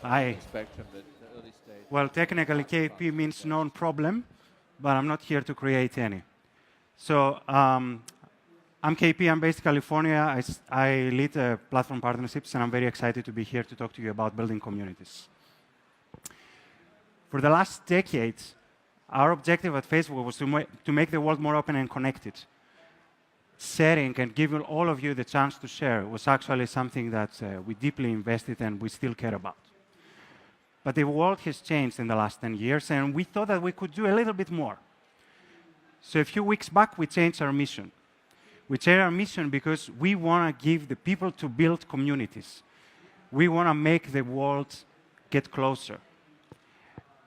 Hi. spectrum, the early stage. Well, technically, KP means known problem, but I'm not here to create any. So I'm KP. I'm based in California. I lead platform partnerships, and I'm very excited to be here to talk to you about building communities. For the last decades, our objective at Facebook was to make the world more open and connected. Sharing and giving all of you the chance to share was actually something that we deeply invested and we still care about. But the world has changed in the last 10 years, and we thought that we could do a little bit more. So a few weeks back, we changed our mission. We changed our mission because we want to give the people to build communities. We want to make the world get closer.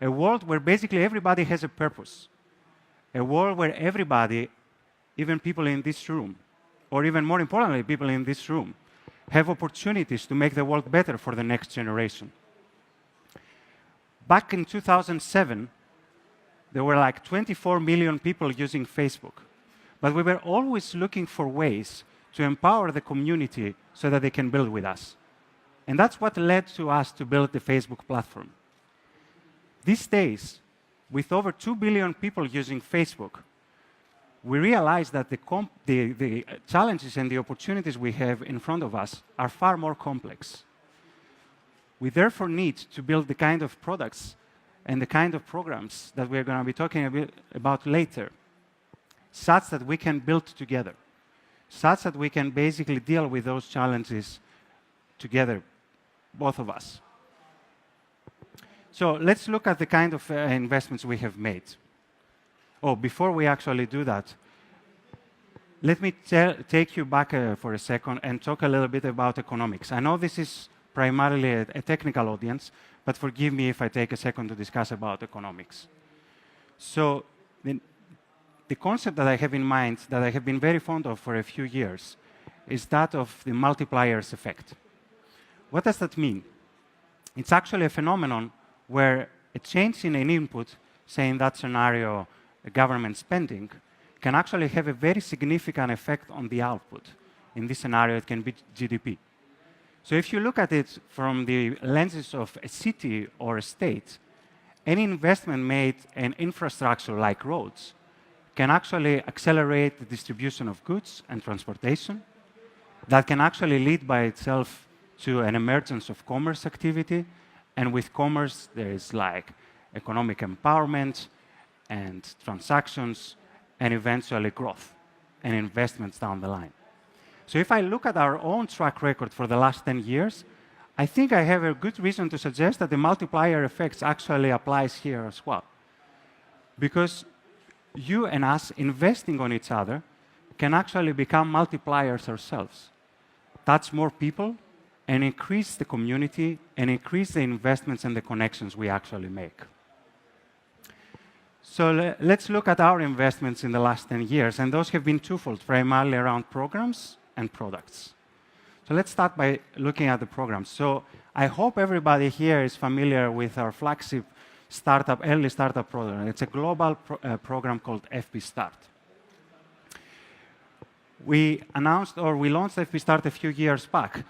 A world where basically everybody has a purpose. A world where everybody, even people in this room, or even more importantly, people in this room, have opportunities to make the world better for the next generation. Back in 2007, there were like 24 million people using Facebook. But we were always looking for ways to empower the community so that they can build with us. And that's what led to us to build the Facebook platform. These days, with over 2 billion people using Facebook, we realize that the challenges and the opportunities we have in front of us are far more complex. We therefore need to build the kind of products and the kind of programs that we're going to be talking a bit about later, such that we can build together, such that we can basically deal with those challenges together, both of us. So let's look at the kind of investments we have made. Oh, before we actually do that, let me take you back for a second and talk a little bit about economics. I know this is primarily a technical audience, but forgive me if I take a second to discuss about economics. So the concept that I have in mind, that I have been very fond of for a few years, is that of the multipliers effect. What does that mean? It's actually a phenomenon where a change in an input, say in that scenario, government spending, can actually have a very significant effect on the output. In this scenario, it can be GDP. So if you look at it from the lenses of a city or a state, any investment made in infrastructure like roads can actually accelerate the distribution of goods and transportation. That can actually lead by itself to an emergence of commerce activity. And with commerce, there is like economic empowerment and transactions and eventually growth and investments down the line. So if I look at our own track record for the last 10 years, I think I have a good reason to suggest that the multiplier effects actually applies here as well. Because you and us investing on each other can actually become multipliers ourselves. Touch more people and increase the community and increase the investments and the connections we actually make. So let's look at our investments in the last 10 years, and those have been twofold, primarily around programs and products. So let's start by looking at the programs. So I hope everybody here is familiar with our flagship early startup program. It's a global program called FP Start. We launched FP Start a few years back.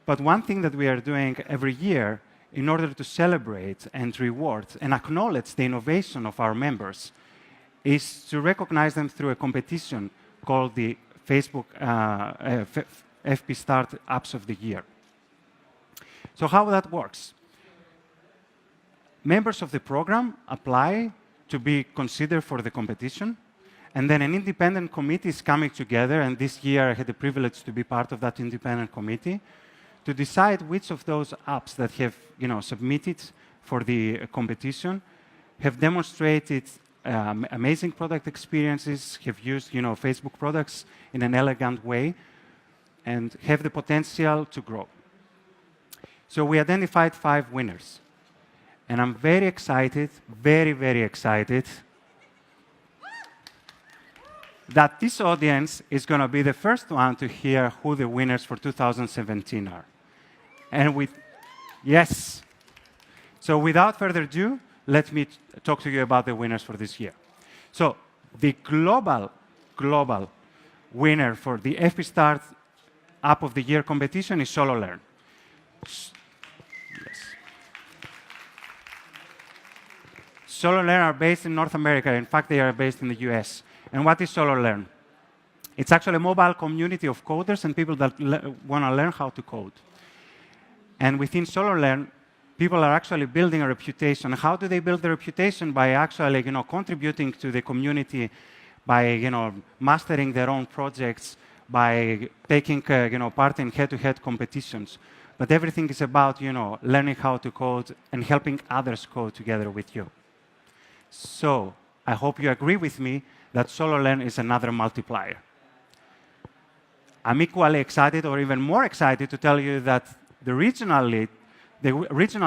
But one thing that we are doing every year in order to celebrate and reward and acknowledge the innovation of our members is to recognize them through a competition called the Facebook FP Start Apps of the Year. So how that works? Members of the program apply to be considered for the competition, and then an independent committee is coming together, and this year I had the privilege to be part of that independent committee, to decide which of those apps that have submitted for the competition have demonstrated amazing product experiences, have used Facebook products in an elegant way, and have the potential to grow. So we identified 5 winners. And I'm very excited, very, very excited, that this audience is going to be the first one to hear who the winners for 2017 are. And yes. So without further ado, let me talk to you about the winners for this year. So the global winner for the FP Start App of the Year competition is Solo Learn. Yes. SoloLearn are based in North America. In fact, they are based in the US. And what is SoloLearn? It's actually a mobile community of coders and people that want to learn how to code. And within SoloLearn, people are actually building a reputation. How do they build the reputation? By actually, contributing to the community, by, mastering their own projects, by taking, part in head-to-head competitions. But everything is about, learning how to code and helping others code together with you. So I hope you agree with me that SoloLearn is another multiplier. I'm equally excited, or even more excited, to tell you that the regional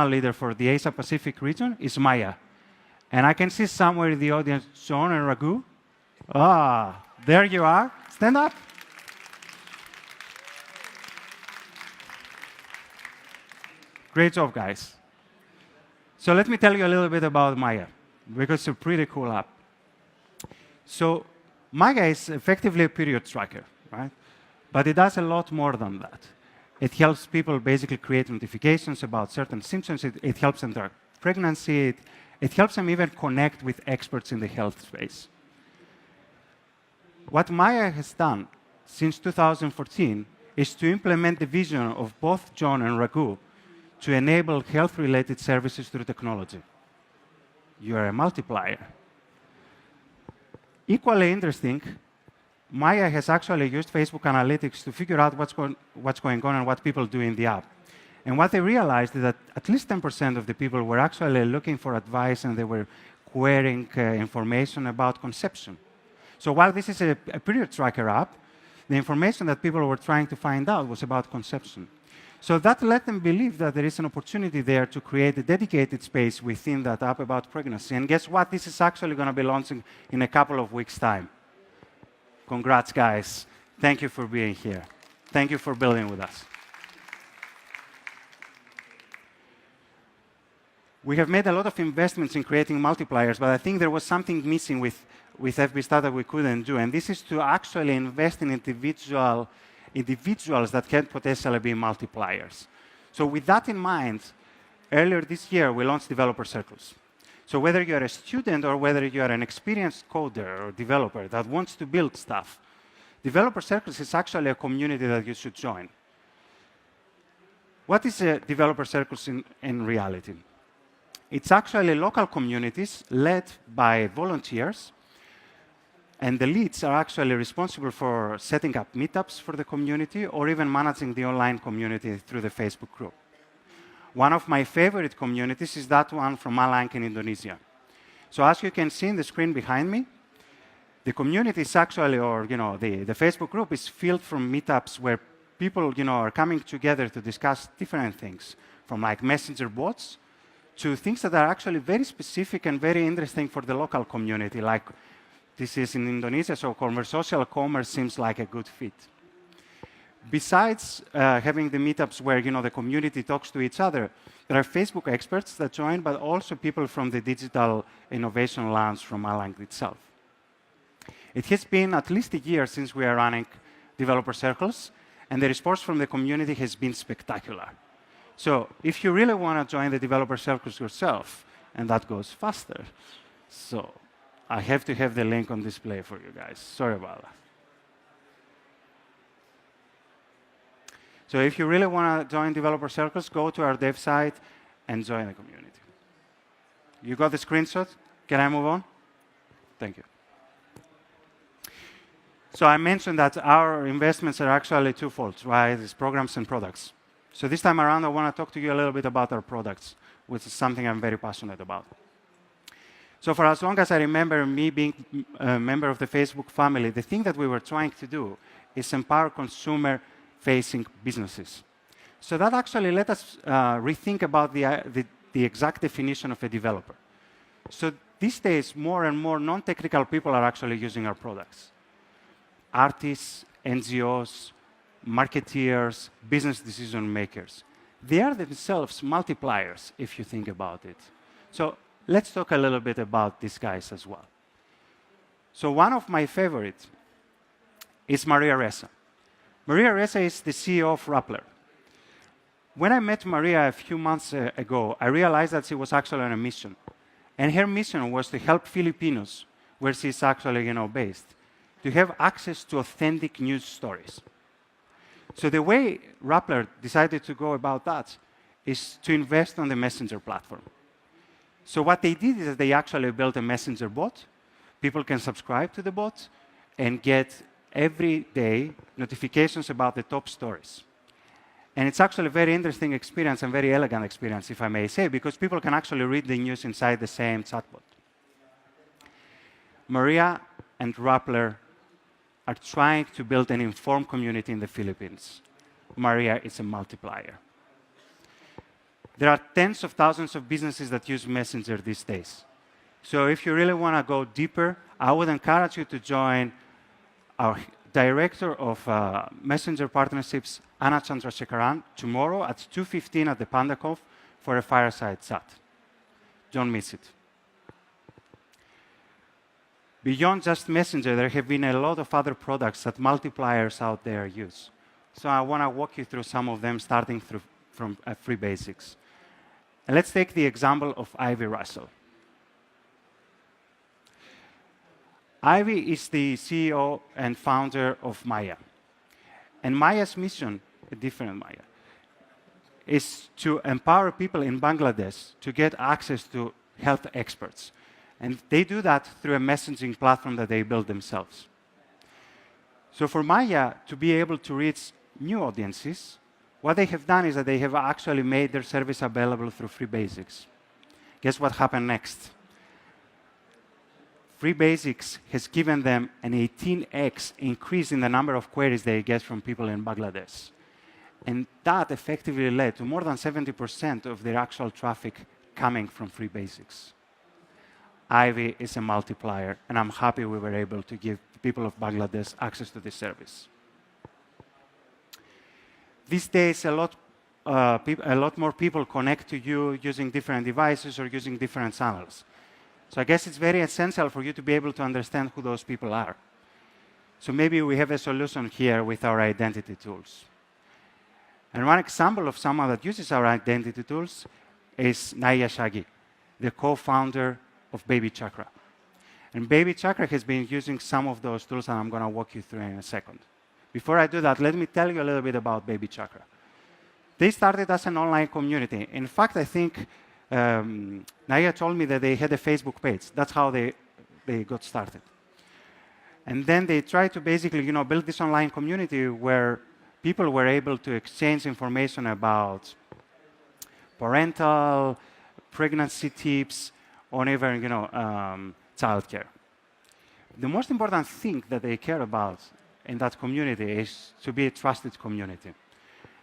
leader for the Asia Pacific region is Maya. And I can see somewhere in the audience, John and Raghu. Ah, there you are. Stand up. Great job, guys. So let me tell you a little bit about Maya, because it's a pretty cool app. So Maya is effectively a period tracker, right? But it does a lot more than that. It helps people basically create notifications about certain symptoms. It helps them track pregnancy. It helps them even connect with experts in the health space. What Maya has done since 2014 is to implement the vision of both John and Raghu to enable health-related services through technology. You are a multiplier. Equally interesting, Maya has actually used Facebook Analytics to figure out what's going on and what people do in the app. And what they realized is that at least 10% of the people were actually looking for advice and they were querying information about conception. So while this is a period tracker app, the information that people were trying to find out was about conception. So that led them believe that there is an opportunity there to create a dedicated space within that app about pregnancy. And guess what? This is actually going to be launching in a couple of weeks' time. Congrats, guys. Thank you for being here. Thank you for building with us. We have made a lot of investments in creating multipliers, but I think there was something missing with FBStat that we couldn't do, and this is to actually invest in individuals that can potentially be multipliers. So with that in mind, earlier this year, we launched developer circles. So whether you're a student or whether you're an experienced coder or developer that wants to build stuff, developer circles is actually a community that you should join. What is a developer circles in reality? It's actually local communities led by volunteers, and the leads are actually responsible for setting up meetups for the community or even managing the online community through the Facebook group. One of my favorite communities is that one from Malang in Indonesia. So as you can see in the screen behind me, the community is actually, or the Facebook group is filled from meetups where people are coming together to discuss different things, from like messenger bots to things that are actually very specific and very interesting for the local community, like this is in Indonesia, so social commerce seems like a good fit. Besides having the meetups where the community talks to each other, there are Facebook experts that join, but also people from the Digital Innovation Lounge from Malang itself. It has been at least a year since we are running developer circles, and the response from the community has been spectacular. So if you really want to join the developer circles yourself, and that goes faster, so I have to have the link on display for you guys. Sorry about that. So if you really want to join developer circles, go to our dev site and join the community. You got the screenshot? Can I move on? Thank you. So I mentioned that our investments are actually twofold, right? It's programs and products. So this time around, I want to talk to you a little bit about our products, which is something I'm very passionate about. So for as long as I remember me being a member of the Facebook family, the thing that we were trying to do is empower consumer-facing businesses. So that actually let us rethink about the exact definition of a developer. So these days, more and more non-technical people are actually using our products. Artists, NGOs, marketeers, business decision makers. They are themselves multipliers, if you think about it. So let's talk a little bit about these guys as well. So one of my favorites is Maria Ressa. Maria Ressa is the CEO of Rappler. When I met Maria a few months ago, I realized that she was actually on a mission. And her mission was to help Filipinos, where she's actually based, to have access to authentic news stories. So the way Rappler decided to go about that is to invest on the Messenger platform. So what they did is they actually built a Messenger bot. People can subscribe to the bot and get every day notifications about the top stories. And it's actually a very interesting experience and very elegant experience, if I may say, because people can actually read the news inside the same chatbot. Maria and Rappler are trying to build an informed community in the Philippines. Maria is a multiplier. There are tens of thousands of businesses that use Messenger these days. So if you really want to go deeper, I would encourage you to join our Director of Messenger Partnerships, Anna Chandrasekaran, tomorrow at 2:15 at the Panda Conf for a fireside chat. Don't miss it. Beyond just Messenger, there have been a lot of other products that multipliers out there use. So I want to walk you through some of them, starting from Free Basics. And let's take the example of Ivy Russell. Ivy is the CEO and founder of Maya. And Maya's mission, a different Maya, is to empower people in Bangladesh to get access to health experts. And they do that through a messaging platform that they build themselves. So for Maya to be able to reach new audiences, what they have done is that they have actually made their service available through Free Basics. Guess what happened next? Free Basics has given them an 18x increase in the number of queries they get from people in Bangladesh. And that effectively led to more than 70% of their actual traffic coming from Free Basics. Ivy is a multiplier, and I'm happy we were able to give people of Bangladesh access to this service. These days, a lot more people connect to you using different devices or using different channels. So I guess it's very essential for you to be able to understand who those people are. So maybe we have a solution here with our identity tools. And one example of someone that uses our identity tools is Naya Shaghi, the co-founder of Baby Chakra. And Baby Chakra has been using some of those tools, and I'm going to walk you through in a second. Before I do that, let me tell you a little bit about Baby Chakra. They started as an online community. In fact, I think Naya told me that they had a Facebook page. That's how they got started. And then they tried to basically build this online community where people were able to exchange information about parental, pregnancy tips, or even childcare. The most important thing that they care about in that community is to be a trusted community.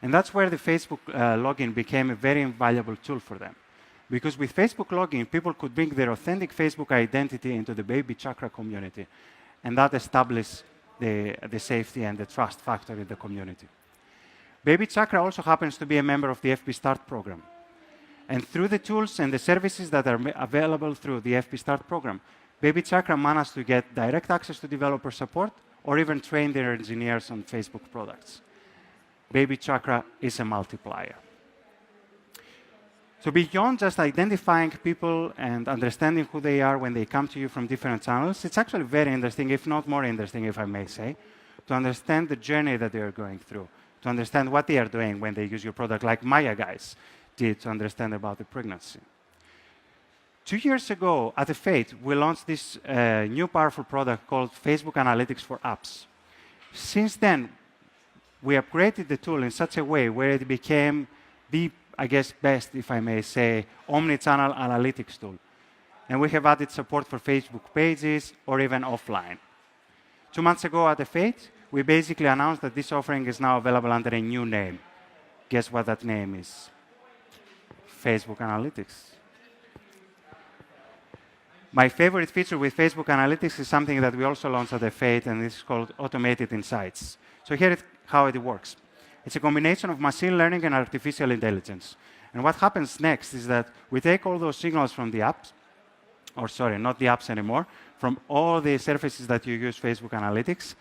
And that's where the Facebook login became a very invaluable tool for them. Because with Facebook login, people could bring their authentic Facebook identity into the Baby Chakra community. And that established the safety and the trust factor in the community. Baby Chakra also happens to be a member of the FB Start program. And through the tools and the services that are available through the FB Start program, Baby Chakra managed to get direct access to developer support or even train their engineers on Facebook products. Baby Chakra is a multiplier. So beyond just identifying people and understanding who they are when they come to you from different channels, it's actually very interesting, if not more interesting, if I may say, to understand the journey that they are going through, to understand what they are doing when they use your product, like Maya guys did to understand about the pregnancy. 2 years ago, at the Fate, we launched this new powerful product called Facebook Analytics for Apps. Since then, we upgraded the tool in such a way where it became the, I guess, best, if I may say, omni-channel analytics tool. And we have added support for Facebook pages or even offline. 2 months ago at the Fate, we basically announced that this offering is now available under a new name. Guess what that name is? Facebook Analytics. My favorite feature with Facebook Analytics is something that we also launched at the Fate, and it's called Automated Insights. So here is how it works. It's a combination of machine learning and artificial intelligence. And what happens next is that we take all those signals from the apps, or sorry, not the apps anymore, from all the surfaces that you use Facebook Analytics,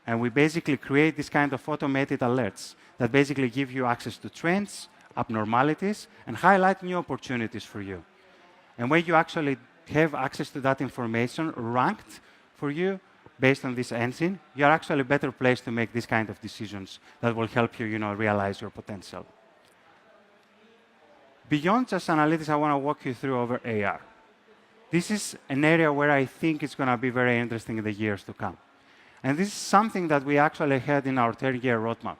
and we basically create this kind of automated alerts that basically give you access to trends, abnormalities, and highlight new opportunities for you. And when you actually have access to that information ranked for you based on this engine, you're actually better placed to make these kind of decisions that will help you, realize your potential. Beyond just analytics, I want to walk you through over AR. This is an area where I think it's going to be very interesting in the years to come. And this is something that we actually had in our third-year roadmap,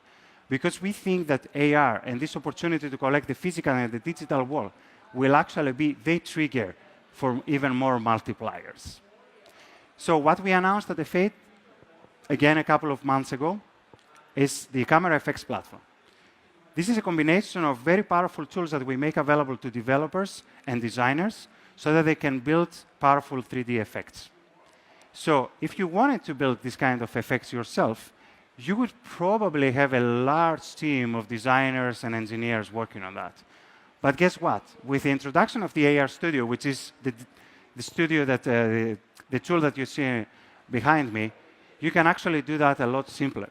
because we think that AR and this opportunity to collect the physical and the digital world will actually be the trigger for even more multipliers. So what we announced at the FATE, again a couple of months ago, is the Camera FX platform. This is a combination of very powerful tools that we make available to developers and designers so that they can build powerful 3D effects. So if you wanted to build this kind of effects yourself, you would probably have a large team of designers and engineers working on that. But guess what? With the introduction of the AR Studio, which is the studio that the tool that you see behind me, you can actually do that a lot simpler.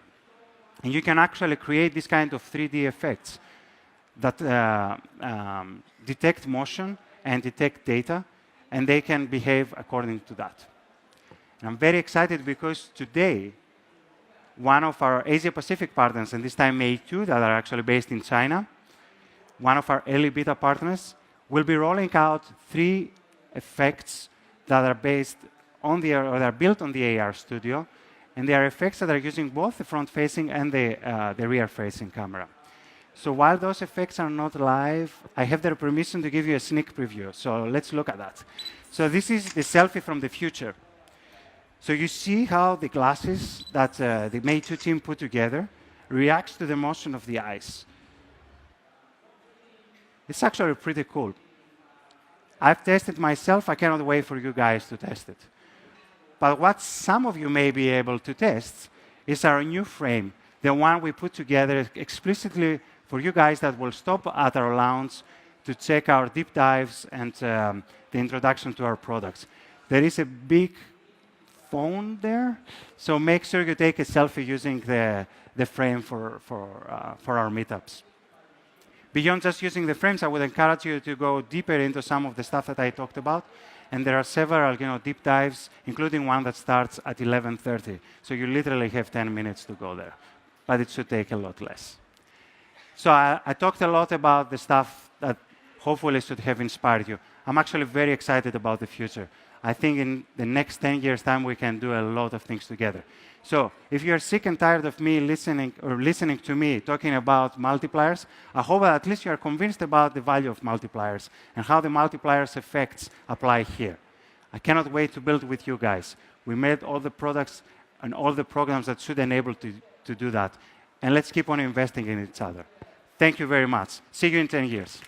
And you can actually create this kind of 3D effects that detect motion and detect data, and they can behave according to that. And I'm very excited because today, one of our Asia-Pacific partners, and this time A2, that are actually based in China, one of our early beta partners, will be rolling out 3 effects that are based on the, or that are built on the AR Studio, and they are effects that are using both the front-facing and the rear-facing camera. So while those effects are not live, I have their permission to give you a sneak preview. So let's look at that. So this is the selfie from the future. So you see how the glasses that the Meitu team put together reacts to the motion of the eyes. It's actually pretty cool. I've tested myself. I cannot wait for you guys to test it. But what some of you may be able to test is our new frame, the one we put together explicitly for you guys that will stop at our lounge to check our deep dives and the introduction to our products. There is a big phone there, so make sure you take a selfie using the frame for our meetups. Beyond just using the frames, I would encourage you to go deeper into some of the stuff that I talked about. And there are several deep dives, including one that starts at 11:30. So you literally have 10 minutes to go there. But it should take a lot less. So I talked a lot about the stuff that hopefully should have inspired you. I'm actually very excited about the future. I think in the next 10 years' time, we can do a lot of things together. So if you're sick and tired of me listening to me talking about multipliers, I hope that at least you are convinced about the value of multipliers and how the multipliers effects apply here. I cannot wait to build with you guys. We made all the products and all the programs that should enable to do that. And let's keep on investing in each other. Thank you very much. See you in 10 years.